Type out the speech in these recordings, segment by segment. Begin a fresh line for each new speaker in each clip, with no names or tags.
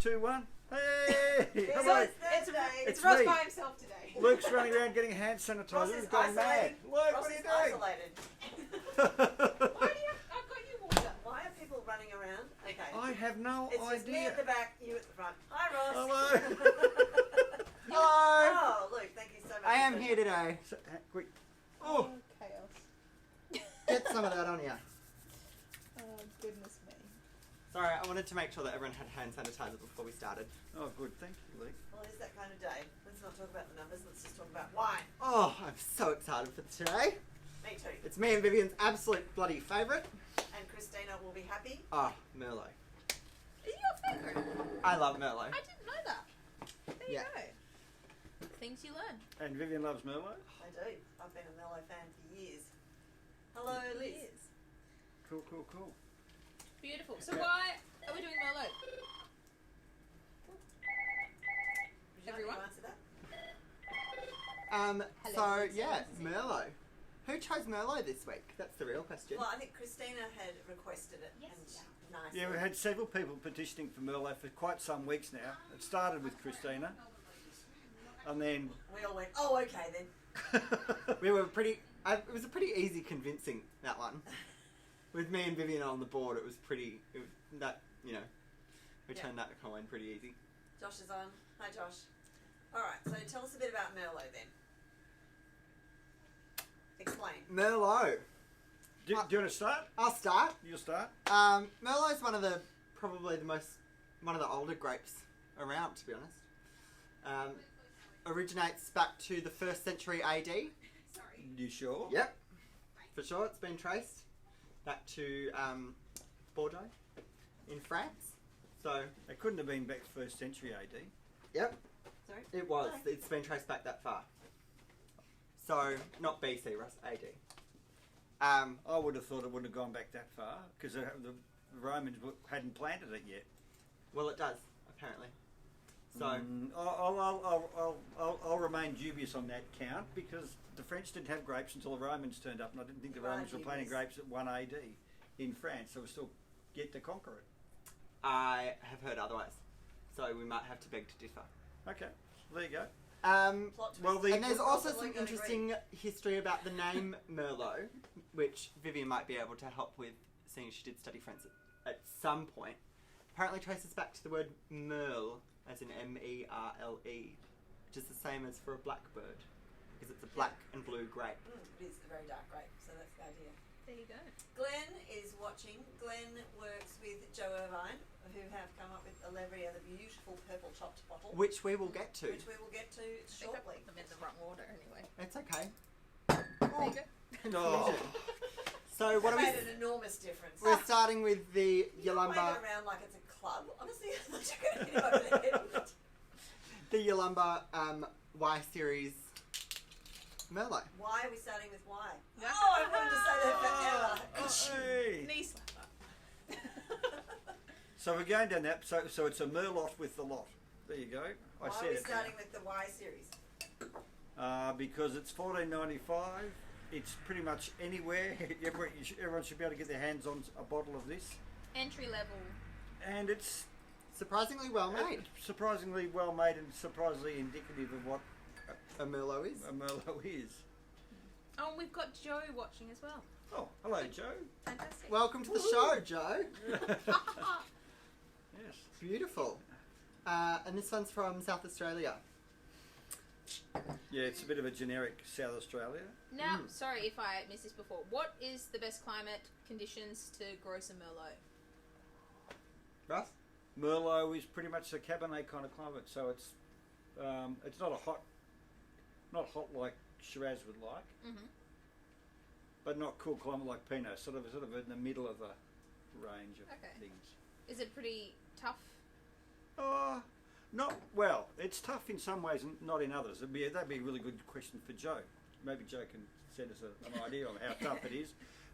2, 1. Hey!
So it's Ross
me.
by himself today.
Luke's running around getting hand sanitizer.
Ross
He's
is
gone mad.
isolated.
Luke,
Ross
what are
is
you doing?
isolated.
Why do you? I've got you water.
Why are people running around? Okay.
I have no
It's just me
idea.
at the back, you at the front. Hi, Ross.
Hello.
Hello.
Oh, Luke, thank you so much.
I am here today.
So, quick. Oh,
Chaos.
Get some of that on you.
Oh, goodness me.
Sorry, I wanted to make sure that everyone had hand sanitizer before we started.
oh, good. Thank you, Luke.
Well, it's that kind of day. Let's not talk about the numbers. Let's just talk about wine.
Oh, I'm so excited for today.
Me too.
It's me and Vivian's absolute bloody favourite.
And Christina will be happy.
Oh, Merlot.
Is it your favourite?
I love Merlot.
I didn't know that. There you
Yeah.
go. Things you learn.
And Vivian loves Merlot.
I do. I've been a Merlot fan for years. Hello, Liz.
Yes.
Cool, cool, cool.
Beautiful. So why are we doing Merlot?
Would you
Everyone?
like to answer that?
Hello,
So
Liz.
yeah, Merlot. Who chose Merlot this week? That's the real question.
Well, I think Christina had requested it.
Yes.
And nicely.
Yeah, we've had several people petitioning for Merlot for quite some weeks now. It started with Christina. And then...
We all went, oh, okay then.
We were pretty. It was a pretty easy convincing, that one. With me and Vivian on the board, it was pretty. We turned that coin pretty easy.
Josh is on. Hi, Josh. All right, so tell us a bit about Merlot then. Explain.
Merlot.
do you want to start?
I'll start.
You'll start.
Merlot is one of the older grapes around, to be honest. Originates back to the 1st century AD.
You sure?
Yep, for sure. It's been traced back to Bordeaux in France. So,
It couldn't have been back 1st century AD.
yep,
Sorry?
it was.
Okay.
It's been traced back that far. So, not BC, Russ, AD.
I would have thought it wouldn't have gone back that far because the Romans hadn't planted it yet.
Well, it does, apparently. So,
I'll remain dubious on that count because the French didn't have grapes until the Romans turned up, and I didn't think the
You are
Romans were planting
dubious.
grapes at 1 AD in France, so we still yet to conquer it.
I have heard otherwise. So, we might have to beg to differ.
Okay, there you go.
Plot twist.
Well, the-
And there's
We're
also
probably
some
gonna
interesting history about the name Merlot, which Vivian might be able to help with, seeing she did study French at some point. Apparently traces back to the word merle, as in Merle, which is the same as for a blackbird, because it's a black and blue grape.
It is a very dark grape, so that's the idea.
There you go.
Glenn is watching. Glenn works with Jo Irvine, who have come up with the Levrier, the beautiful purple chopped bottle,
Which we will get to.
which we will get to
I think I
shortly.
put them in the wrong order anyway.
It's okay.
There you go.
No.
So what
That
are we...
made an enormous difference.
We're starting with the
You're not waving
Yalumba...
around like it's a club. Honestly, I thought you were going to hit over the head with it.
The Yalumba Y Series Merlot.
Why are we starting with why?
Yeah.
Oh, I wanted to say that forever.
Hey.
Knee slapper.
So we're going down that. So it's a Merlot with the lot. There you go.
Why
I
are
said
we
it.
starting with the Y series?
Because it's $14.95. It's pretty much anywhere. Everyone should be able to get their hands on a bottle of this,
Entry level.
and it's
Surprisingly well made.
surprisingly well made and surprisingly indicative of what
A Merlot is.
a Merlot is.
Oh, and we've got Jo watching as well.
Oh, hello, Joe.
Fantastic.
Welcome to the show, Joe.
Yes.
Beautiful. And this one's from South Australia.
Yeah, it's a bit of a generic South Australia.
Now, sorry if I missed this before. What is the best climate conditions to grow some Merlot?
Russ?
Merlot is pretty much a Cabernet kind of climate, so it's not hot like Shiraz would like,
Mm-hmm.
but not cool climate like Pinot. Sort of in the middle of the range of
Okay.
things.
Is it pretty tough?
Not well. It's tough in some ways and not in others. That'd be a really good question for Joe. Maybe Joe can send us an idea on how tough it is.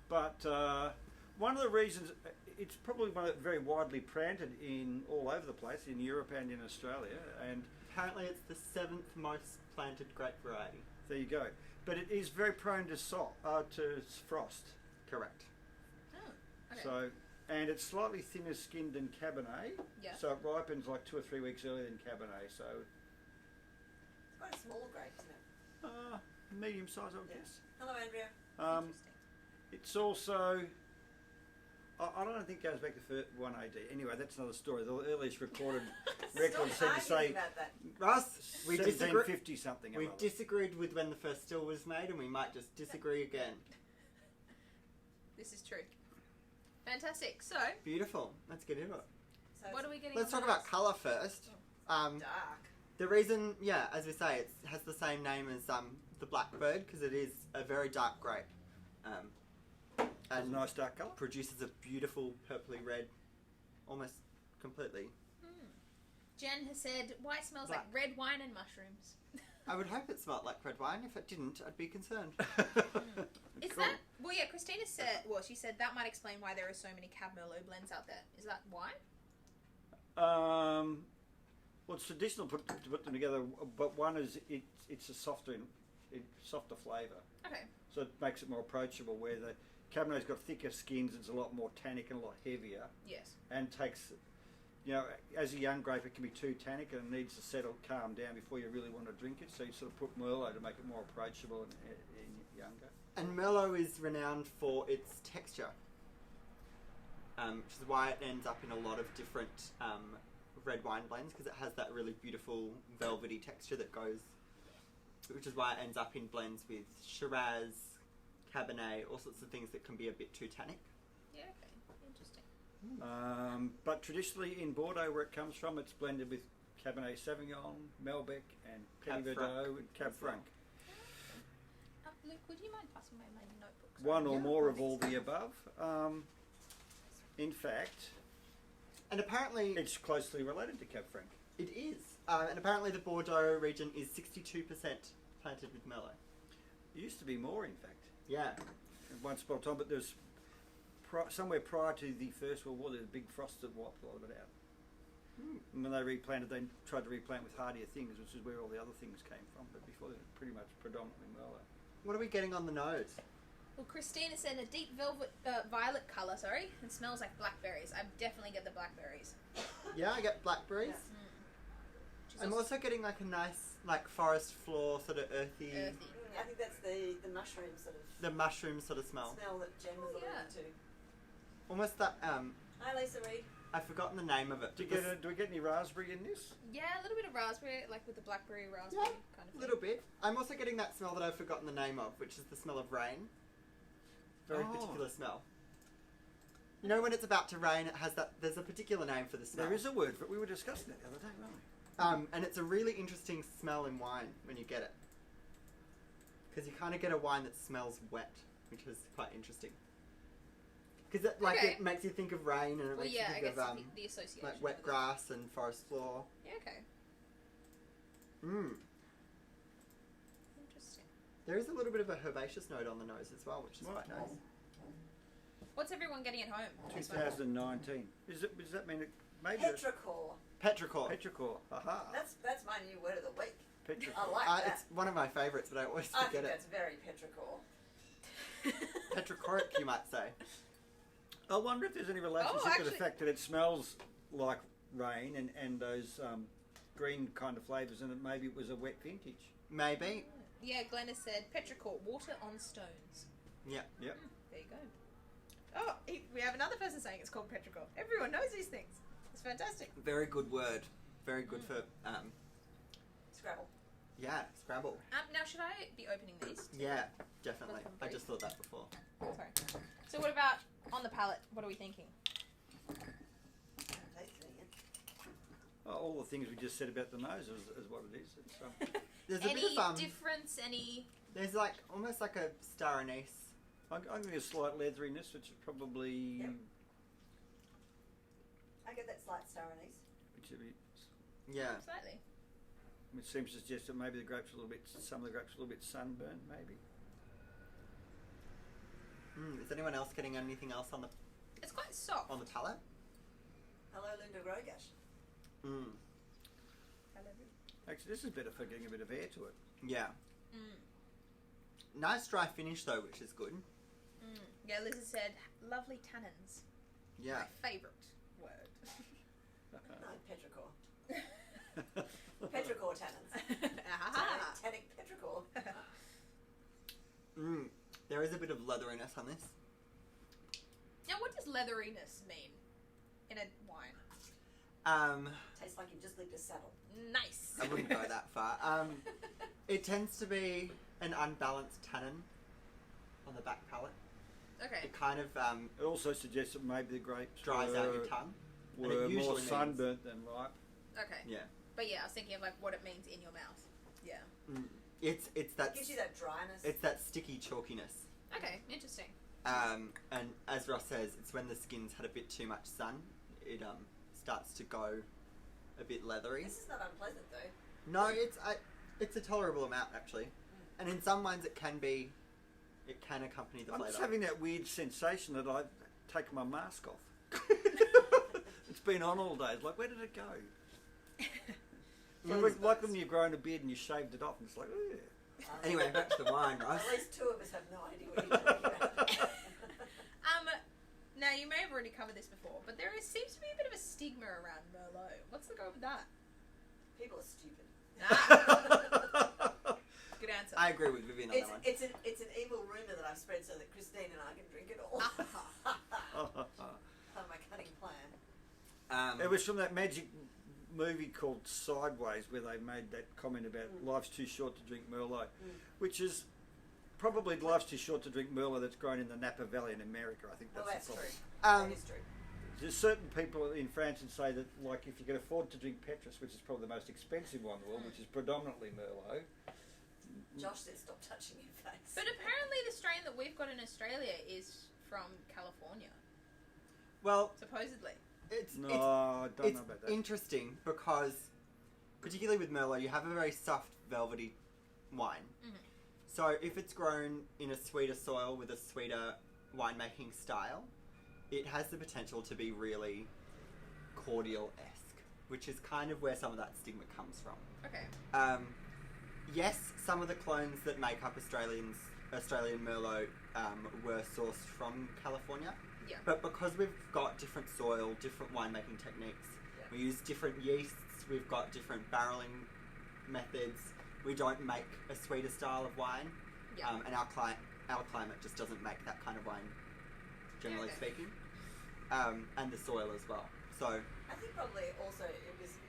But one of the reasons it's probably very widely planted in all over the place in Europe and in Australia. And
Apparently it's the 7th most planted grape variety.
there you go. But it is very prone to frost.
Correct.
Oh, okay.
So and it's slightly thinner skinned than Cabernet.
Yeah.
So it ripens like 2 or 3 weeks earlier than Cabernet. So
It's quite a small grape, isn't it?
medium size, I would
Yeah.
guess.
Hello, Andrea.
Interesting.
It's also. I don't think it goes back to 1 AD. Anyway, that's another story. The earliest recorded record seemed to
Stop
say
arguing about that.
Russ, we disagree.
1750 something. or
We
other.
disagreed with when the first still was made, and we might just disagree again.
This is true. Fantastic. So,
Beautiful. Let's get into it.
So
what
it's
are we getting?
Let's
on
talk
the
about
nose?
colour first.
dark.
The reason, as we say, it has the same name as the Blackbird because it is a very dark grape,
It's a
and
nice dark colour.
produces a beautiful purpley red, almost completely.
Jen has said, why it smells
Black.
like red wine and mushrooms.
I would hope it smelled like red wine. If it didn't, I'd be concerned.
Is
Cool.
that... Well, yeah, Christina said... Well, she said that might explain why there are so many Cab Merlot blends out there. Is that why?
Well, it's traditional to put them together, but one is it's a softer flavour,
Okay.
so it makes it more approachable. Where the Cabernet's got thicker skins, it's a lot more tannic and a lot heavier,
Yes.
and takes, as a young grape, it can be too tannic and it needs to settle, calm down before you really want to drink it. So you sort of put Merlot to make it more approachable and younger.
And Merlot is renowned for its texture, which is why it ends up in a lot of different red wine blends because it has that really beautiful velvety texture that goes, which is why it ends up in blends with Shiraz, Cabernet, all sorts of things that can be a bit too tannic.
Yeah, okay. Interesting.
But traditionally in Bordeaux, where it comes from, it's blended with Cabernet Sauvignon, Malbec, and
Cab
Petit
Franc.
Verdot and Cab
As well.
Franc.
Luke, would you mind passing my notebook?
One or
Yeah,
more of
please.
all the above. In fact,
And apparently,
it's closely related to Cab Franc.
it is. And apparently, the Bordeaux region is 62% planted with Merlot.
It used to be more, in fact,
Yeah.
at once upon a time, but there's somewhere prior to the First World War, there was a big frost that wiped a lot of it out. And when they replanted, they tried to replant with hardier things, which is where all the other things came from. But before, they were pretty much predominantly Merlot.
What are we getting on the nose?
Well, Christina said a deep violet colour, and smells like blackberries. I definitely get the blackberries.
Yeah, I get blackberries.
Which is
I'm also getting like a nice, like forest floor, sort of earthy,
earthy.
I think that's the mushroom sort of
the mushroom sort of smell.
that Jen was
Oh, yeah.
alluding to.
Almost that.
Hi, Lisa Reed.
I've forgotten the name of it.
Do we get any raspberry in this?
Yeah, a little bit of raspberry, like with the blackberry raspberry
Yeah,
kind of
A
thing.
little bit. I'm also getting that smell that I've forgotten the name of, which is the smell of rain. Very
Oh.
particular smell. You know when it's about to rain, it has that. There's a particular name for the smell.
There is a word for it. We were discussing that the other day, weren't we?
And it's a really interesting smell in wine when you get it. Because you kind of get a wine that smells wet, which is quite interesting. Because it,
Okay.
it makes you think of rain and it
Well,
makes
yeah,
you
I
think
guess
of
the association.
like wet
with it.
grass and forest floor.
Yeah, okay. Interesting.
There is a little bit of a herbaceous note on the nose as well, which is
Right.
quite nice.
What's everyone getting at home? This one.
2019. Does that mean it maybe it's
Petrichor.
Petrichor.
petrichor? Aha.
That's my new word of the week.
Petrichor.
I like that.
It's one of my favourites, but I always
I
forget
think
it.
that's very petrichor.
Petrichoric, you might say.
I wonder if there's any relationship to the
actually-
fact that it smells like rain and those green kind of flavours, and maybe it was a wet vintage.
Maybe.
Yeah, Glenn has said petrichor, water on stones.
Yeah.
Yep.
There you go. Oh, we have another person saying it's called petrichor. Everyone knows these things. It's fantastic.
Very good word. Very good for,
Scrabble.
yeah, Scrabble.
Now, should I be opening these?
Yeah, definitely.
Welcome,
I
Grace.
just thought that before.
Sorry. So what about on the palate? What are we thinking?
I'm tasting it.
All the things we just said about the nose is what it is. It's,
There's a
Any
bit of
difference? Any?
there's like almost like a star anise.
I'm getting a slight leatheriness, which is probably
Yep. I get that slight star anise.
which would be,
Yeah.
Slightly.
it seems to suggest that maybe the grapes a little bit, some of the grapes a little bit sunburned, maybe.
Is anyone else getting anything else on
It's quite soft.
the palate?
Hello, Linda Rogash.
Actually, this is better for getting a bit of air to it.
Yeah. Nice dry finish though, which is good.
Yeah, Liz has said lovely tannins.
Yeah.
My favourite word.
No, petrichor. Petrichor tannins.
Ah.
Tannic petrichor.
There is a bit of leatheriness on this.
Now, what does leatheriness mean in a wine?
Tastes like you've just licked a saddle.
Nice.
I wouldn't go that far. It tends to be an unbalanced tannin on the back palate.
Okay.
It kind of
It also suggests that maybe the grapes
dries out your tongue. And it
were
usually
more
means-
sunburnt than ripe.
Okay.
Yeah.
But yeah, I was thinking of like what it means in your mouth. Yeah.
It's that
Gives you that dryness.
it's that sticky chalkiness.
Okay, interesting.
And as Ross says, it's when the skin's had a bit too much sun, it starts to go a bit leathery.
This is not unpleasant though.
No, it's a tolerable amount actually, and in some wines it can accompany the
I'm
flavour.
just having that weird sensation that I've taken my mask off. It's been on all day. It's like, where did it go? Like when you've grown a beard and you shaved it off, and it's like, ugh.
Anyway, back to the wine, Ross.
At least two of us have no idea what you're talking about.
Now you may have already covered this before, but seems to be a bit of a stigma around Merlot. What's the go with that?
People are stupid.
Ah. Good answer.
I agree with Vivian on that one.
It's an evil rumour that I've spread so that Christine and I can drink it all. Part of my cunning plan.
It was from that magic movie called Sideways where they made that comment about life's too short to drink Merlot, which is probably life's too short to drink Merlot that's grown in the Napa Valley in America. I think
Well,
that's
that's
the
true.
problem.
That is true.
There's certain people in France that say that, like, if you can afford to drink Petrus, which is probably the most expensive one in the world, which is predominantly Merlot.
Josh said stop touching your face.
But apparently the strain that we've got in Australia is from California,
Well,
supposedly.
No, I don't
it's
know about that.
interesting because, particularly with Merlot, you have a very soft, velvety wine.
Mm-hmm.
So if it's grown in a sweeter soil with a sweeter winemaking style, it has the potential to be really cordial-esque, which is kind of where some of that stigma comes from.
Okay.
Yes, some of the clones that make up Australian Merlot were sourced from California.
Yeah.
But because we've got different soil, different winemaking techniques, we use different yeasts, we've got different barrelling methods, we don't make a sweeter style of wine, and our climate just doesn't make that kind of wine, generally speaking, and the soil as well. So
I think probably also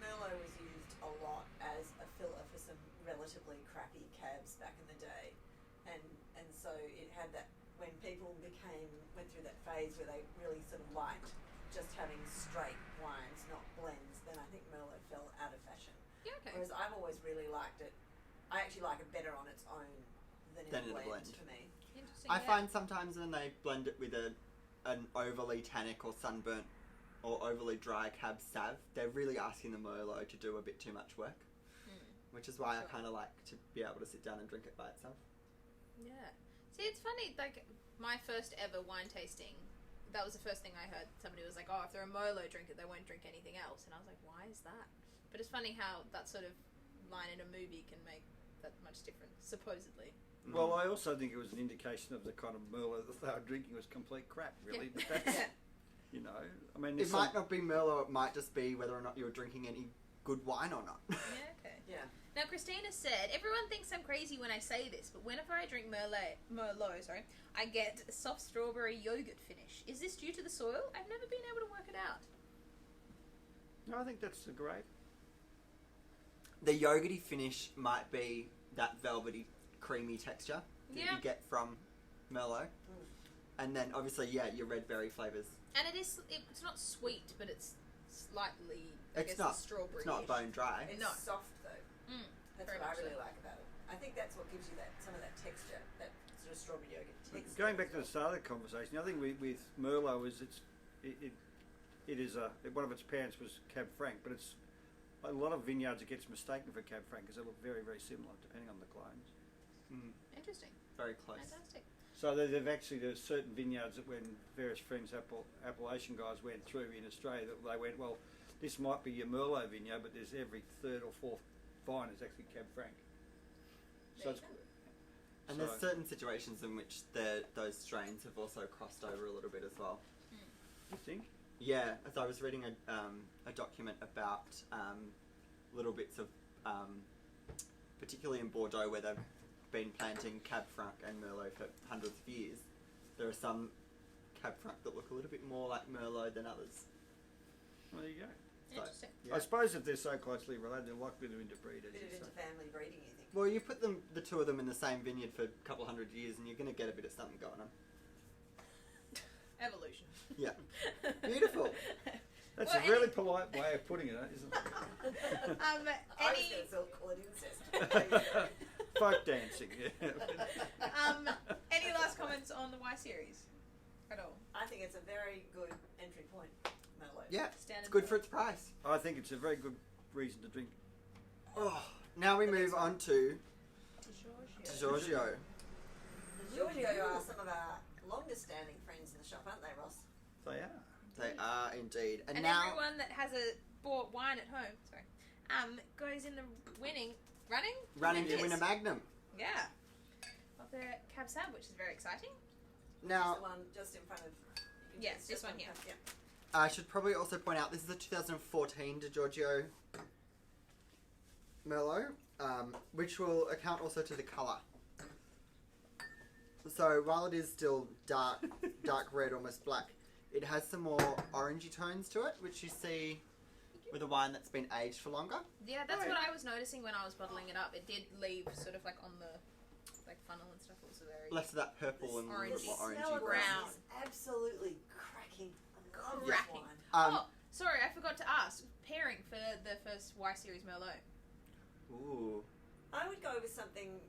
Merlot was used a lot as a filler for some relatively crappy cabs back in the day, and so it had that when people went through that phase where they really sort of liked just having straight wines, not blends, then I think Merlot fell out of fashion.
Yeah, okay.
Whereas I've always really liked it. I actually like it better on its own than in a blend for me.
Interesting.
I find sometimes when they blend it with an overly tannic or sunburnt or overly dry cab sav, they're really asking the Merlot to do a bit too much work, which is why I kind of like to be able to sit down and drink it by itself.
Yeah. See, it's funny, like, my first ever wine tasting, that was the first thing I heard. Somebody was like, oh, if they're a Merlot drinker, they won't drink anything else. And I was like, why is that? But it's funny how that sort of line in a movie can make that much difference, supposedly.
Well, I also think it was an indication of the kind of Merlot that they were drinking was complete crap, really. But that's, you know, I mean...
It might not be Merlot, it might just be whether or not you're drinking any good wine or not.
Yeah, okay.
Yeah.
Now, Christina said, everyone thinks I'm crazy when I say this, but whenever I drink Merlot, I get a soft strawberry yogurt finish. Is this due to the soil? I've never been able to work it out.
No, I think that's a grape.
The yogurty finish might be that velvety, creamy texture that you get from Merlot. And then, obviously, your red berry flavours.
And it's not sweet, but it's slightly,
It's not
strawberry.
It's not bone dry.
It's
No.
soft though. That's
very
what I
much
really
so.
like about it. I think that's what gives you some of that texture, that sort of strawberry yogurt texture.
Going back to the start of the conversation, the other thing with Merlot is it is one of its parents was Cab Franc, but it's a lot of vineyards it gets mistaken for Cab Franc because they look very, very similar depending on the clones.
Interesting.
Very close.
Fantastic.
So there's certain vineyards that when various French appellation guys went through in Australia, that they went, well, this might be your Merlot vineyard, but there's every third or fourth vine is actually Cab Franc. So it's,
And there's certain situations in which those strains have also crossed over a little bit as well.
you think?
Yeah, as I was reading a document about little bits of, particularly in Bordeaux, where they've been planting Cab Franc and Merlot for hundreds of years. There are some Cab Franc that look a little bit more like Merlot than others.
Well, there you go.
So,
Interesting.
yeah.
I suppose if they're so closely related, they're likely to interbreed.
A bit of interfamily breeding, you think?
Well, you put the two of them in the same vineyard for a couple hundred years, and you're going to get a bit of something going on.
Evolution.
Yeah. Beautiful.
That's
Well,
a really polite way of putting it, isn't it?
I was
Any
going to call it incest.
Folk dancing. Yeah.
any last comments on the Y series at all?
I think it's a very good entry point, Merlot.
Yeah,
Standard
it's good
Merlot.
for its price.
I think it's a very good reason to drink.
Oh, now we move on to
DiGiorgio.
DiGiorgio.
DiGiorgio are some of our longest standing friends in the shop, aren't they, Ross?
They are.
They are indeed.
And
now,
everyone that has bought wine at home, goes in the running
to win a Magnum.
Yeah, of the Cab Sav, which is very exciting.
Now,
The one just in front of.
Yes,
it's
this
just
one here.
Yeah.
I should probably also point out this is a 2014 DiGiorgio Merlot, which will account also to the colour. So while it is still dark red, almost black, it has some more orangey tones to it, which you see with a wine that's been aged for longer.
Yeah, that's
Right.
what I was noticing when I was bottling it up. It did leave sort of like on the funnel and stuff. It was very
Less of that purple and a
Orangey.
little bit more
The smell
orangey
of
brown.
this is absolutely cracking. I love
Yeah.
this
cracking.
wine.
Oh, sorry, I forgot to ask. Pairing for the first Y series Merlot.
Ooh.
I would go with something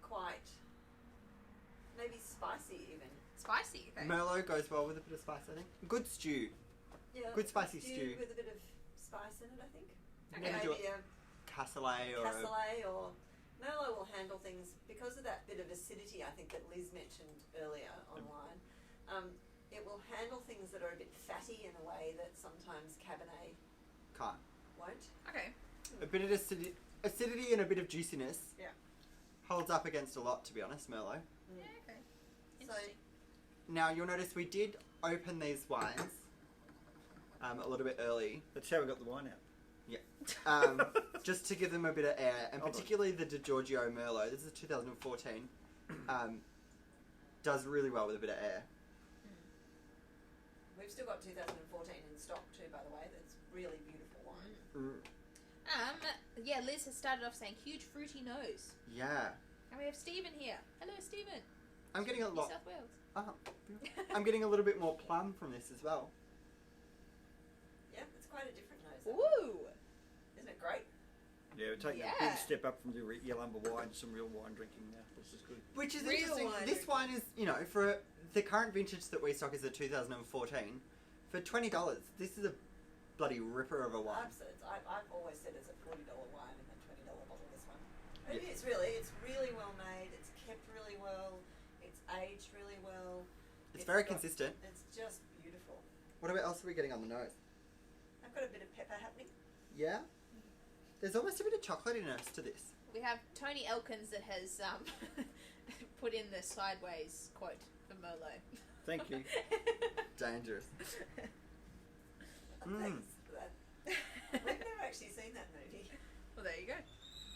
quite, maybe spicy even.
Spicy. Okay.
Merlot goes well with a bit of spice, I think. Good stew.
Yeah,
Good spicy stew.
with a bit of spice in it, I think.
Okay.
Maybe do
Maybe a
Cassoulet or a
cassoulet or Merlot will handle things because of that bit of acidity. I think that Liz mentioned earlier online. It will handle things that are a bit fatty in a way that sometimes Cabernet
can't.
won't.
Okay.
A bit of acidity and a bit of juiciness.
Yeah.
Holds up against a lot, to be honest, Merlot.
Yeah. Okay.
So
Interesting.
Now, you'll notice we did open these wines a little bit early,
That's how we got the wine out.
just to give them a bit of air, and
Hold on.
particularly the DiGiorgio Merlot, this is 2014, does really well with a bit of air.
we've still got 2014 in stock too, by the way. That's really beautiful wine.
Mm.
Yeah, Liz has started off saying huge fruity nose.
Yeah.
And we have Stephen here. Hello, Stephen.
I'm getting a
New
lot.
South Wales.
I'm getting a little bit more plum from this as well.
Yeah, it's quite a different nose.
Ooh.
Isn't it great?
Yeah, we're taking a
Yeah.
big step up from the Yalumba wine to some real wine drinking now. This is good.
Which is
Real
interesting.
wine
This wine is, for the current vintage that we stock is a 2014. For $20, this is a bloody ripper of a wine.
I've always said it's a $40 wine and a $20 bottle. This one.
Yeah.
It is really. It's really well made. It's kept really well. It's aged really well.
It's very
got-
consistent.
It's just beautiful.
What else are we getting on the nose?
I've got a bit of pepper happening.
Yeah? There's almost a bit of chocolatiness to this.
We have Tony Elkins that has put in the sideways quote for Merlot.
Thank you.
Dangerous. Mm.
Thanks for that. We've never actually seen that movie.
Well, there you go.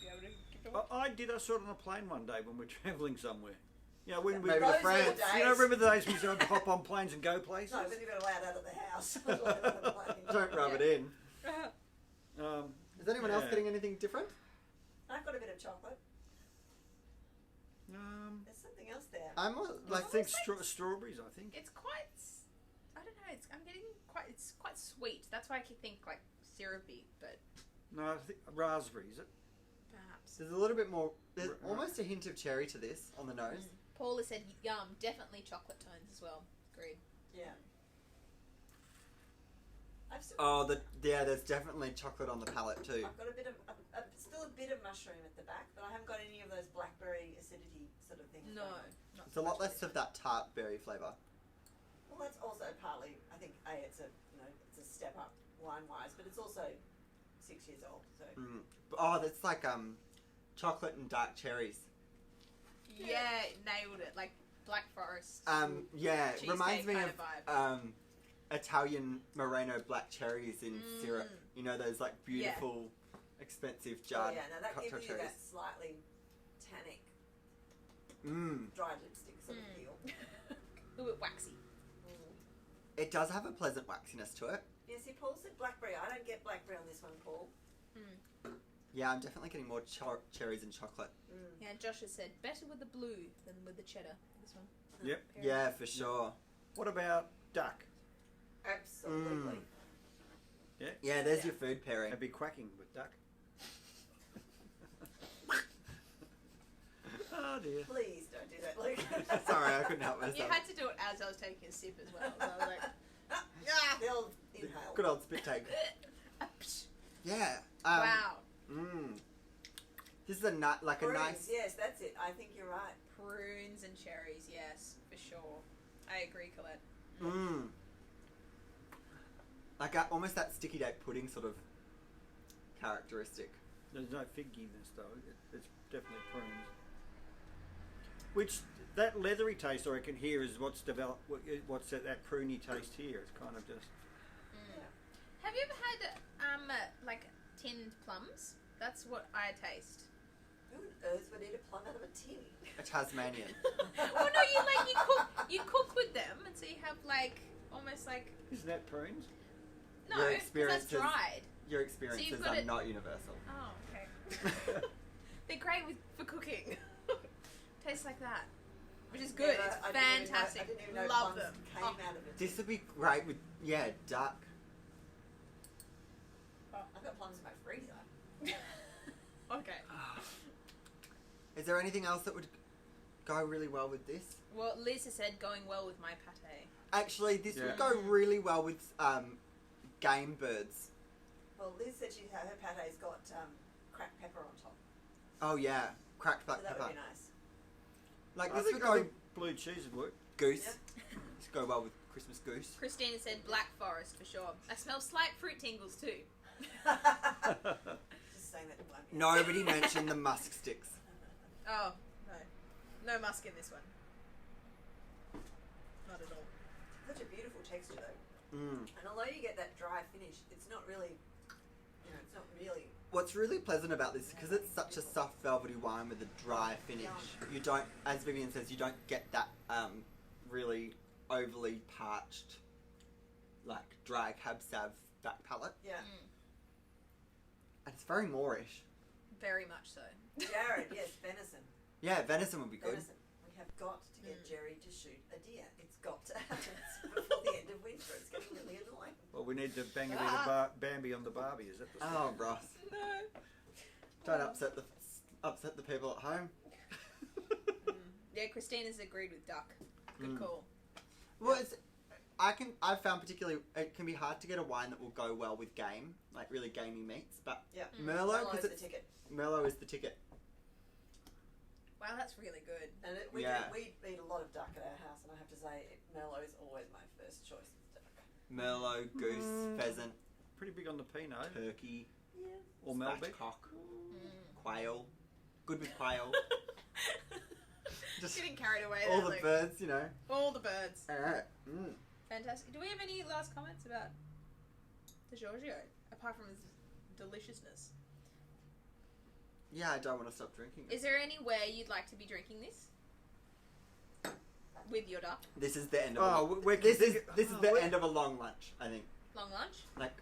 Be able to give it a
I saw it on a plane one day when we're travelling somewhere. Yeah, when we
Maybe to
Those were the
France.
days.
You know, remember the days we used to hop on planes and go places?
No, but you've got allowed out of the house. let alone on the plane.
Don't rub
Yeah.
it in.
Um,
Is anyone else
Yeah.
getting anything different?
I've got a bit of chocolate.
um,
There's something else there.
I'm more,
I
like,
think strawberries. I think.
It's quite. I don't know. I'm getting quite. It's quite sweet. That's why I could think like syrupy, but
No, I think raspberry. Is it?
perhaps.
there's a little bit more, there's
Right.
almost a hint of cherry to this on the nose.
Paul has said yum. Definitely chocolate tones as well. Agreed.
Yeah. I've still
There's definitely chocolate on the palate too.
I've got a bit of still a bit of mushroom at the back, but I haven't got any of those blackberry acidity sort of things.
No.
going on.
Not
It's a lot less of that tart berry flavour.
Well, that's also partly. I think it's a it's a step up wine wise, but it's also 6 years old. So
Mm. Oh, that's like chocolate and dark cherries.
Yeah, nailed it. Like Black Forest.
Yeah, it
Cheesecake
reminds me
kind
of
of vibe.
Italian Moreno black cherries in syrup. You know those like beautiful, expensive jarred
that
cocktail
gives you
cherries.
that slightly tannic, dry lipstick sort of feel.
A bit waxy.
It does have a pleasant waxiness to it.
Yeah, see, Paul said blackberry. I don't get blackberry on this one, Paul.
Yeah, I'm definitely getting more cherries and chocolate.
Yeah, Josh has said better with the blue than with the cheddar. This one.
Yep.
Yeah, for sure.
What about duck?
Absolutely.
Yeah.
Yeah, there's your food pairing.
They'd be quacking with duck. Oh dear.
Please don't do that, Luke.
Sorry, I couldn't help myself.
You had to do it as I was taking a sip as well. So I was like,
The old inhale.
Good old spit take. Yeah.
wow.
This is a nice.
Prunes, yes, that's it. I think you're right.
Prunes and cherries, yes, for sure. I agree, Colette.
Like almost that sticky date pudding sort of characteristic.
There's no figginess though. It's definitely prunes. Which that leathery taste I reckon here is what's developed. What's that pruny taste here? It's kind of just.
Have you ever had like tinned plums? That's what I taste.
Who on earth would eat a plum out of a tin?
A Tasmanian.
Oh no, you cook with them, and so you have like almost like
Isn't that prunes?
no,
Your
'cause that's
experiences-
dried.
Your experiences
got
are
it-
not universal.
Oh, okay. They're great for cooking. Tastes like that, which is good.
Never-
It's
I didn't even know-
fantastic.
I didn't even know
Love
plums
them.
came
Oh,
out of it.
This would be great with duck.
I've got plums in my freezer.
okay.
Is there anything else that would go really well with this?
Well, Lisa said going well with my pate.
Actually, this
Yeah.
would go really well with game birds.
Well, Liz said her pate's got cracked pepper on top.
Oh yeah, cracked black
So that
pepper.
would be nice.
Like
I
this would
think
go
blue cheese would work.
goose.
Yep.
This would go well with Christmas goose.
Christina said black forest for sure. I smell slight fruit tingles too.
Just saying that to blind me.
Nobody mentioned the musk sticks.
Oh no musk in this one. Not at all.
Such a beautiful texture though.
Mm.
And although you get that dry finish, it's not really, it's not really.
What's really pleasant about this, because it's such a soft velvety wine with a dry finish, you don't, as Vivian says, you don't get that really overly parched, like dry cab sav back palate.
Yeah.
And it's very Moorish.
Very much so.
Jared, yes, venison.
Yeah, venison would be good.
Venison. We have got to get Jerry to shoot a deer. It's got to happen before the end of winter. It's getting really annoying.
Well, we need to bang a bit of Bambi on the Barbie. Is that the
Oh, Ross.
No.
Don't upset the people at home.
Yeah, Christina's agreed with duck. Good call.
Well, I found particularly it can be hard to get a wine that will go well with game, like really gamey meats. But
Yeah.
Merlot,
Merlot's
because
the ticket.
Merlot is the ticket.
Wow, that's really good.
And we eat a lot of duck at our house, and I have to say, Merlot is always my first choice of duck.
Merlot, goose, pheasant,
pretty big on the Pinot
turkey,
or Malbec?
spatchcock, quail. Good with quail. Just
Getting carried away
all
there,
the
Luke.
birds, you know.
All the birds.
Alright.
Fantastic. Do we have any last comments about DiGiorgio, apart from its deliciousness?
Yeah, I don't want to stop drinking it.
Is there any way you'd like to be drinking this? With your duck?
This is the end of this is the end of a long lunch, I think.
Long lunch?
Like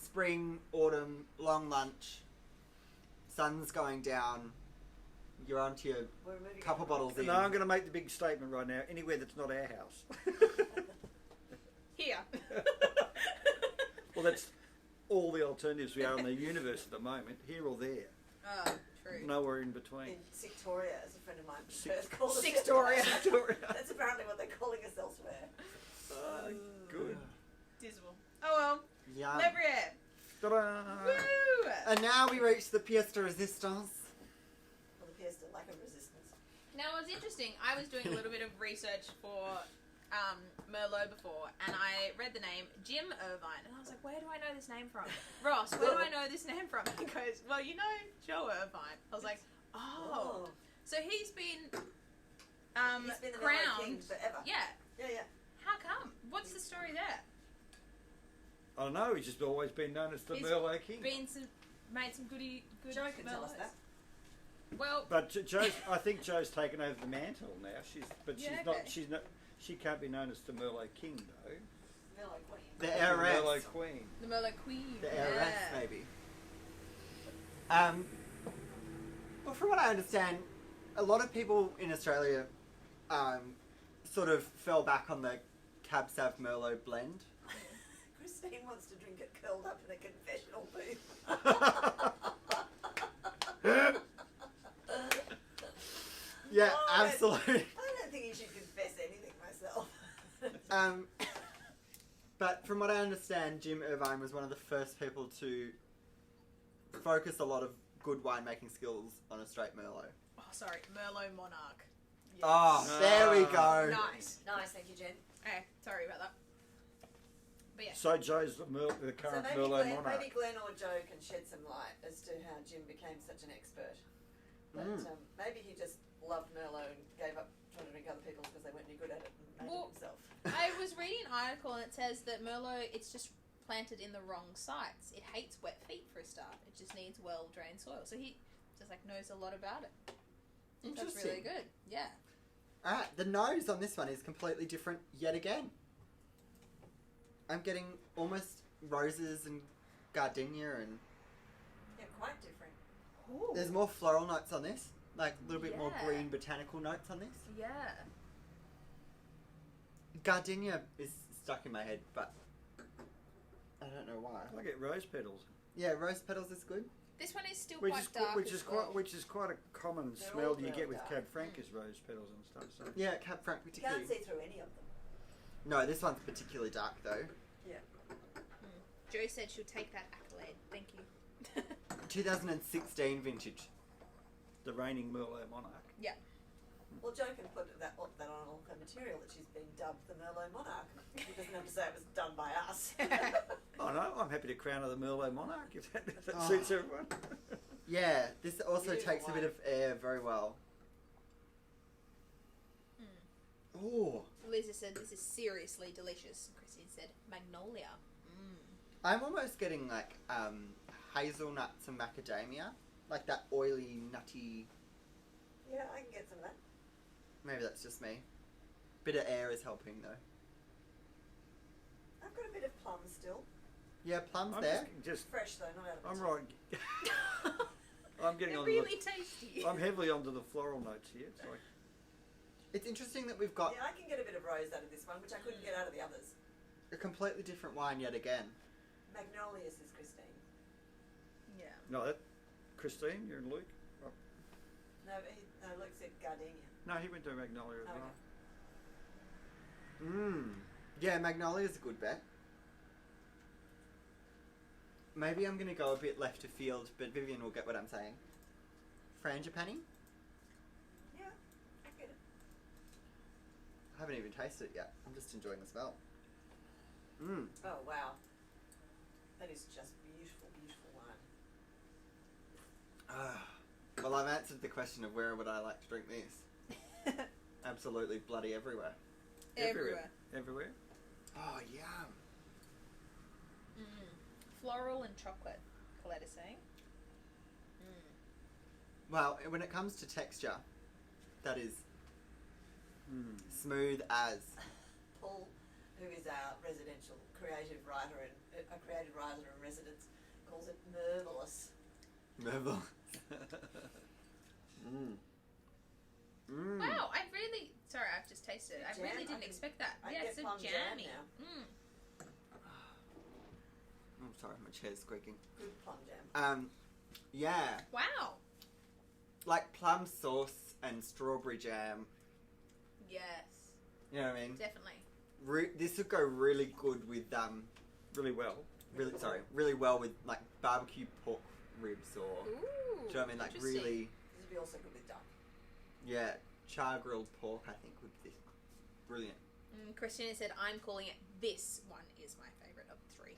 spring, autumn, long lunch, sun's going down, you're onto your couple bottles in.
No, I'm going to make the big statement right now. Anywhere that's not our house.
Here.
Well, that's all the alternatives we are in the universe at the moment. Here or there.
Oh, true.
Nowhere in between.
In Victoria, as a friend of mine
Six-
first called us.
Victoria.
That's apparently what they're calling us elsewhere.
Good.
Dismal. Oh well.
Yeah.
Levrier.
Ta-da!
Woo!
And now we reach the pièce de résistance.
Well, appears to lack of resistance.
Now it was interesting. I was doing a little bit of research for Merlot before, and I read the name Jim Irvine, and I was like, where do I know this name from? Ross, where do I know this name from? He goes, well, you know Jo Irvine. I was like, oh. So he's been
He's been the Merlot
crowned.
king forever.
Yeah.
Yeah, yeah.
How come? What's the story there?
I don't know. He's just always been known as the
He's
Merlot King.
Made some good
Joe can tell us
Merlots.
that.
Well,
But I think Joe's taken over the mantle now. She can't be known as the Merlot King though.
Merlot Queen.
The heiress.
Merlot Queen.
the Merlot Queen.
The heiress,
yeah.
maybe. Well, from what I understand, a lot of people in Australia sort of fell back on the Cab Sav Merlot blend.
Christine wants to drink it curled up in a confessional booth.
Yeah,
Oh,
absolutely.
I don't think you should confess anything myself.
But from what I understand, Jo Irvine was one of the first people to focus a lot of good winemaking skills on a straight Merlot.
Oh, sorry, Merlot Monarch.
Yes.
Oh, there we go.
Nice.
Nice, thank you, Jen.
Okay, sorry about that. But yeah.
So Joe's the
So
current
maybe
Merlot
Glenn,
Monarch.
maybe Glenn or Joe can shed some light as to how Jim became such an expert. But maybe he just loved Merlot and gave up trying to drink other people's because they weren't any good at it and made it himself.
I was reading an article and it says that Merlot, it's just planted in the wrong sites. It hates wet feet for a start. It just needs well-drained soil. So he just knows a lot about it. That's really good. Yeah.
Alright, the nose on this one is completely different yet again. I'm getting almost roses and gardenia and
Yeah, quite different.
Ooh.
there's more floral notes on this. Like a little bit more
Yeah.
green botanical notes on this.
Yeah.
Gardenia is stuck in my head, but I don't know why.
I get rose petals,
Yeah, rose petals is good.
This one is still
which
quite
is
dark.
which
as
is
well.
quite a common
They're
smell
all
you
very
get with
dark.
Cab Franca's rose petals and stuff. So.
Yeah, Cab Franc
You
particularly.
can't see through any of them.
No, this one's particularly dark though.
Yeah.
Jo said she'll take that accolade. Thank you.
2016 vintage.
The reigning Merlot Monarch.
Well, Jo can put that on her material that she's been dubbed the Merlot Monarch. She doesn't have to say it was done by us.
Oh no, I'm happy to crown her the Merlot Monarch if that
Oh.
suits everyone.
Yeah, this also
Beautiful
takes a bit
wine.
of air very well. Oh,
Lisa said this is seriously delicious. Christine said magnolia.
I'm almost getting like hazelnuts and macadamia, like that oily, nutty.
Yeah, I can get some of that.
Maybe that's just me. Bit of air is helping though.
I've got a bit of plum still.
Yeah, plums
I'm
there.
just
Fresh though, not out of
I'm
the
right. I'm getting
They're
on
really tasty.
I'm heavily onto the floral notes here. It's like
It's interesting that we've got
Yeah, I can get a bit of rose out of this one, which I couldn't get out of the others.
a completely different wine yet again.
Magnolia, says Christine.
Yeah.
no, that Christine, you're in Luke. Oh,
No, Luke said gardenia.
no, he went to Magnolia as
Okay.
well.
Yeah, Magnolia's a good bet. Maybe I'm going to go a bit left of field, but Vivian will get what I'm saying. Frangipani?
Yeah, I get it.
I haven't even tasted it yet. I'm just enjoying the smell.
Oh, wow. That is just beautiful, beautiful wine.
Well, I've answered the question of where would I like to drink this. Absolutely bloody everywhere.
Everywhere.
Everywhere.
Oh, yum.
Floral and chocolate, Colette is saying.
Well, when it comes to texture, that is smooth as.
Paul, who is our residential creative writer and a creative writer in residence, calls it marvelous.
Mervel.
Wow, I really... Sorry, I've just tasted it. I
Jam,
really
I
didn't
can-
expect that.
I
Yeah,
get
it's so
plum jam
jammy.
now.
I'm sorry, my chair's squeaking.
Good plum jam.
Yeah,
Wow.
like plum sauce and strawberry jam.
Yes,
You know what I mean?
definitely.
This would go really good with
Really well.
really well with like barbecue pork ribs or.
Ooh.
Do you know what I mean? Like
interesting.
really,
This would be also good with duck.
yeah, char grilled pork. I think would be brilliant.
Christina said, I'm calling it, this one is my favourite of the three.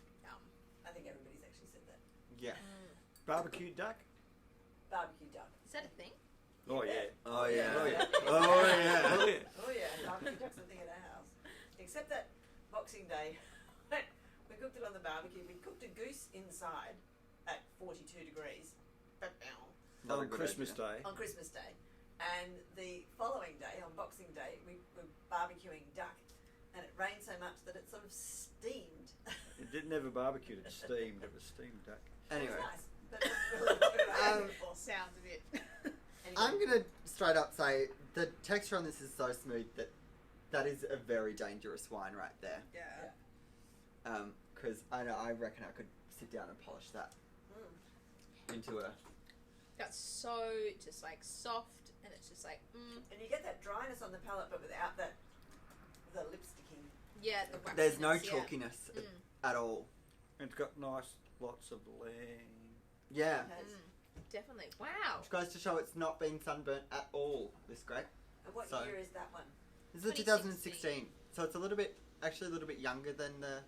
I think everybody's actually said that.
Yeah.
Barbecue duck.
Barbecue duck.
Is that a thing?
Oh yeah.
Oh yeah.
Oh yeah.
Oh yeah.
Oh yeah.
Oh yeah, barbecue duck's a thing at our house. Except that Boxing Day, we we cooked it on the barbecue. We cooked a goose inside at 42 degrees.
Not a
On
good
Christmas
idea.
Day.
On Christmas Day. And the following day, on Boxing Day, we were barbecuing duck, and it rained so much that it sort of steamed.
It did never barbecued. It steamed. It was steamed duck.
Anyway.
It was nice, but it was really what we were aiming for.
Sounds a bit.
Anyway,
I'm gonna straight up say the texture on this is so smooth that is a very dangerous wine right there.
Yeah.
Because I reckon I could sit down and polish that into a.
That's so just like soft, and it's just like
and you get that dryness on the palate, but without the lip sticking.
yeah. The waxiness,
There's no
yeah.
chalkiness at all.
And it's got nice, lots of lamb.
Yeah.
It has.
Definitely. Wow.
Which goes to show it's not been sunburnt at all, this grape.
And what
So-
year is that one?
This is a 2016. So it's a little bit younger than the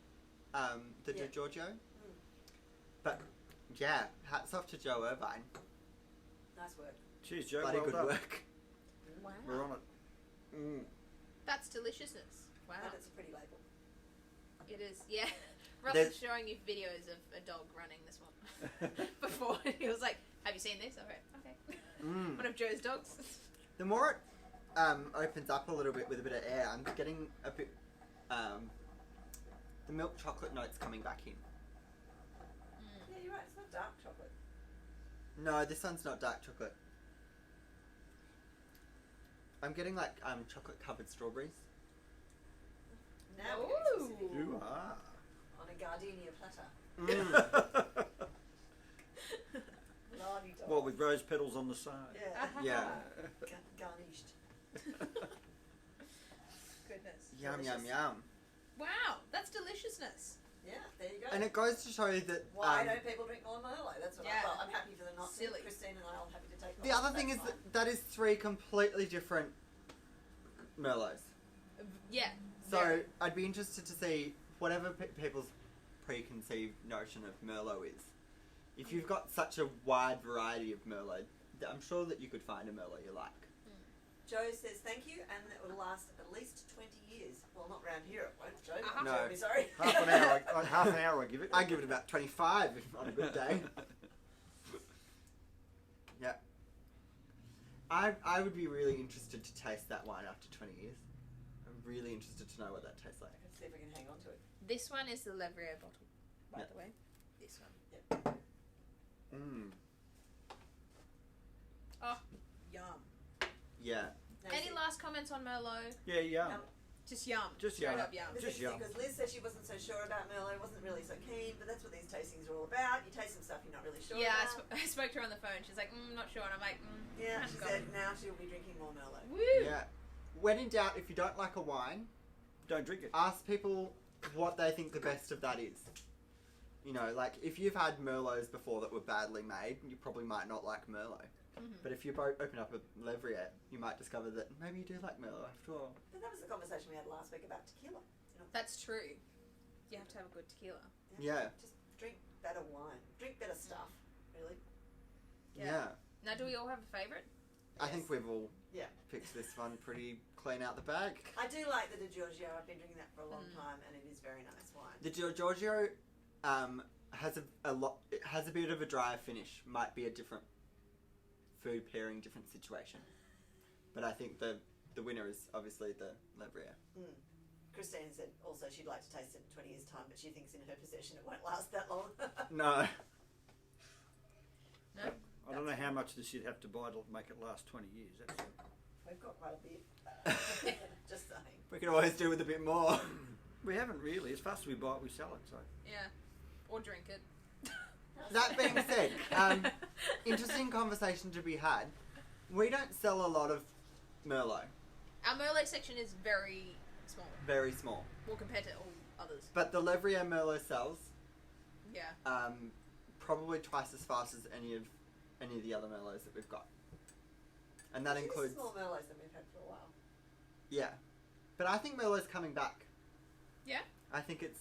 Yeah.
DiGiorgio. But yeah, hats off to Jo Irvine.
Nice work.
Cheers, Joe.
Bloody
well
good
done.
work.
Wow.
We're on it.
That's deliciousness. Wow.
And it's a pretty label.
It is. Yeah. Russ
There's-
was showing you videos of a dog running this one before. He was like, "Have you seen this?" I went, "Okay." One of Joe's dogs.
The more it opens up a little bit with a bit of air, I'm getting a bit the milk chocolate notes coming back in.
Yeah, you're right. It's not dark chocolate.
No, this one's not dark chocolate. I'm getting like chocolate covered strawberries.
Now
Ooh.
we're getting specific.
You are.
On a gardenia platter. Lardy dog.
Well, with rose petals on the side.
Yeah.
Yeah.
Garnished.
Goodness.
Yum yum
Delicious.
yum.
Wow, that's deliciousness.
Yeah, there you go.
And it goes to show you that
Why don't people drink more Merlot? That's what
Yeah.
I'm happy for them not to.
Silly.
Christine and I are happy to take
the other thing is that is 3 completely different Merlots.
Yeah.
So
very.
I'd be interested to see whatever people's preconceived notion of Merlot is. If you've got such a wide variety of Merlot, I'm sure that you could find a Merlot you like.
Joe says thank you, and it will last at least 20 years. Well, not round here it won't, Joe.
Uh-huh.
I'm
No.
terribly sorry.
Half an hour I give it.
I give it about 25 on a good day. Yeah. I would be really interested to taste that wine after 20 years. I'm really interested to know what that tastes like.
Let's see if we can hang on to it.
This one is the Levrier bottle, by
Yeah.
the way. This one. Oh, yum.
Yeah.
Now,
Any last comments on Merlot?
Yeah, yum.
Just yum.
Just
Straight
yum.
up yum.
This
Just
is
yum.
because Liz said she wasn't so sure about Merlot, wasn't really so keen, but that's what these tastings are all about. You taste some stuff you're not really sure
Yeah,
about.
I spoke to her on the phone. She's like, not sure. And I'm like,
Yeah,
I'm
she
going.
said now she'll be drinking more Merlot.
Woo!
Yeah. When in doubt, if you don't like a wine,
Don't drink it.
ask people what they think the best of that is. You know, like if you've had Merlots before that were badly made, you probably might not like Merlot. But if you open up a Levrier, you might discover that maybe you do like Merlot after all.
But that was the conversation we had last week about tequila. You know,
That's true. You have to have a good tequila.
Yeah.
Just drink better wine. Drink better stuff, really.
Yeah.
Now, do we all have a favourite?
I think we've all
Yeah.
picked this one pretty clean out the bag.
I do like the DiGiorgio. I've been drinking that for a long time, and it is very nice wine.
The DiGiorgio has a lot. It has a bit of a drier finish. Might be a different food pairing, different situation. But I think the winner is obviously the Levrier.
Christine said also she'd like to taste it in 20 years' time, but she thinks in her possession it won't last that long.
No.
No?
I don't know how much this you'd have to buy to make it last 20 years. That's all.
We've got quite a bit. Just saying.
We could always do with a bit more.
We haven't really. As fast as we buy it, we sell it. So
Yeah. Or drink it.
That being said, interesting conversation to be had. We don't sell a lot of Merlot.
Our Merlot section is very small.
Very small.
Well, compared to all others.
But the Levrier Merlot sells
Yeah.
probably twice as fast as any of the other Merlots that we've got. And that includes...
more Merlots than we've had for a while.
Yeah. But I think Merlot's coming back.
Yeah?
I think it's...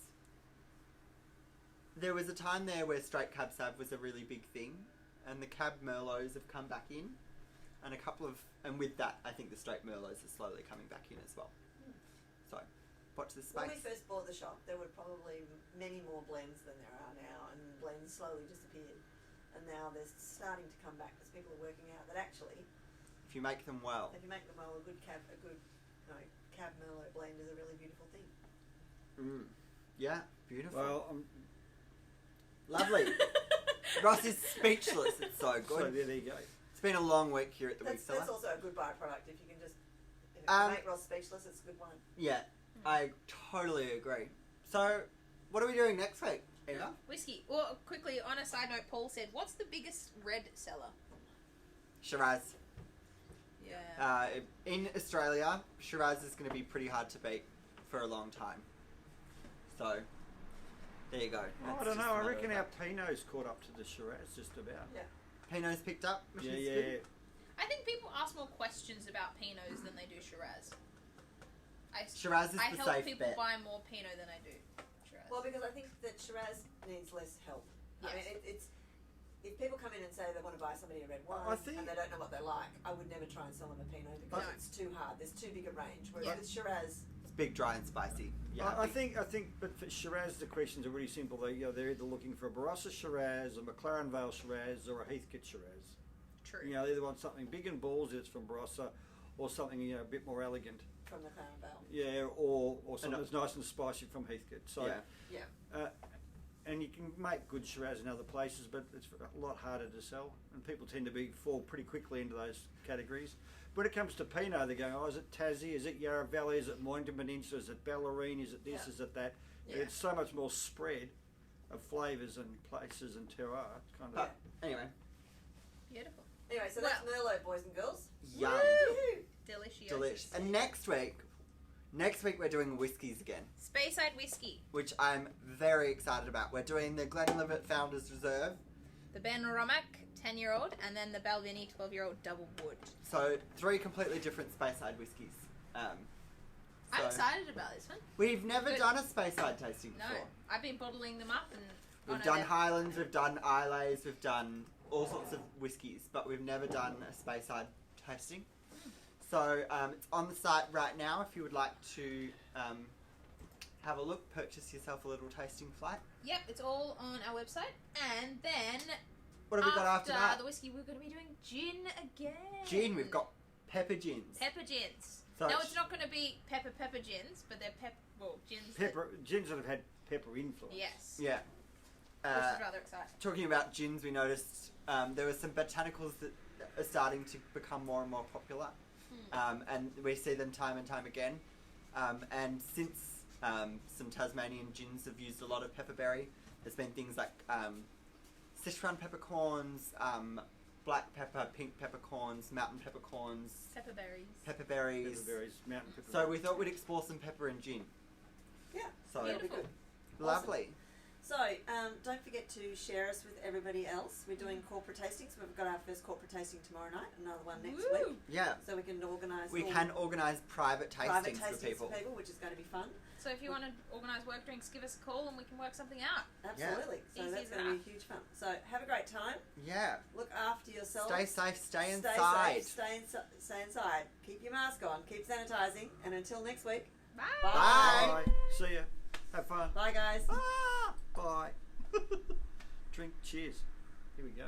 There was a time there where straight Cab Sav was a really big thing, and the Cab Merlots have come back in, and and with that, I think the straight Merlots are slowly coming back in as well. So, watch this
When
space.
we first bought the shop, there were probably many more blends than there are now, and blends slowly disappeared. And now they're starting to come back because people are working out that actually,
If you make them well.
if you make them well, a good cab Merlot blend is a really beautiful thing.
Yeah, beautiful.
Well,
Lovely. Ross is speechless. It's so good.
so there you go.
It's been a long week here at the Week
That's
Cellar.
also a good byproduct. If you can just if it can make Ross speechless, it's a good wine.
Yeah, I totally agree. So, what are we doing next week, Eva?
Whiskey. Well, quickly, on a side note, Paul said, what's the biggest red seller?
Shiraz.
Yeah.
In Australia, Shiraz is going to be pretty hard to beat for a long time. So, there you go.
Well, I
That's
don't
just
know. I
another
reckon our
fact.
Pinot's caught up to the Shiraz just about.
Yeah.
Pinot's picked up, which
Yeah,
is
yeah.
good.
I think people ask more questions about Pinots than they do Shiraz.
Shiraz is
I
the
help
safe
people
bet.
buy more Pinot than I do Shiraz.
Well, because I think that Shiraz needs less help.
Yes.
I mean, it's if people come in and say they want to buy somebody a red wine
I think-
and they don't know what they like, I would never try and sell them a Pinot because
No.
it's too hard. There's too big a range. Whereas
Yeah.
with Shiraz,
It's big, dry, and spicy. Yeah,
I think, but for Shiraz, the questions are really simple. They're either looking for a Barossa Shiraz, a McLaren Vale Shiraz, or a Heathcote Shiraz.
True.
They either want something big and ballsy that's from Barossa, or something a bit more elegant.
from the Crown Vale.
Yeah, or something that's nice and spicy from Heathcote. So,
Yeah.
Yeah.
and you can make good Shiraz in other places, but it's a lot harder to sell, and people tend to fall pretty quickly into those categories. When it comes to Pinot, they're going, is it Tassie? Is it Yarra Valley? Is it Mornington Peninsula? Is it Ballerine? Is it this?
Yeah.
Is it that?
Yeah.
It's so much more spread of flavours and places and terroir. It's kind of
But anyway,
Beautiful.
Anyway, so that's Merlot, boys and girls.
yum.
Woo!
Delicious.
Delish. And next week we're doing whiskies again,
Speyside whiskey.
which I'm very excited about. We're doing the Glenlivet Founders Reserve.
The Ben Romac, 10-year-old, and then the Balvenie, 12-year-old double wood.
So 3 completely different Speyside whiskies.
I'm
so
excited about this one.
We've never
Good.
done a Speyside tasting
No,
before.
I've been bottling them up and...
We've done Highlands, we've done Islays, we've done all sorts of whiskies, but we've never done a Speyside tasting. So it's on the site right now if you would like to have a look, purchase yourself a little tasting flight.
Yep, it's all on our website. And then...
What have we got after that?
the whiskey, we're going to be doing gin again.
Gin, we've got pepper gins.
Pepper gins.
So
No, it's not going to be pepper gins, but they're gins.
gins that have had pepper influence.
Yes.
Yeah.
Which is rather exciting.
Talking about gins, we noticed there were some botanicals that are starting to become more and more popular. And we see them time and time again. And since some Tasmanian gins have used a lot of pepperberry, there's been things like Sichuan peppercorns, black pepper, pink peppercorns, mountain peppercorns,
Pepperberries.
pepperberries.
Pepperberries, mountain pepper.
So we thought we'd explore some pepper and gin.
Yeah.
So
That'd be good.
lovely.
So, don't forget to share us with everybody else. We're doing corporate tastings. We've got our first corporate tasting tomorrow night, another one next
Woo!
week.
Yeah.
So we can organise
We
all
can organise private tastings for people.
which is going to be fun.
So if you want to organise work drinks, give us a call and we can work something out.
Absolutely. So
Easy
that's
as
going to
that.
be huge fun. So have a great time.
Yeah.
Look after yourself.
Stay safe, stay
Stay
inside.
safe. Stay inside. Keep your mask on. Keep sanitising. And until next week.
Bye.
Bye.
Bye.
See ya. Have fun.
Bye, guys.
Bye. Drink. Cheers. Here we go.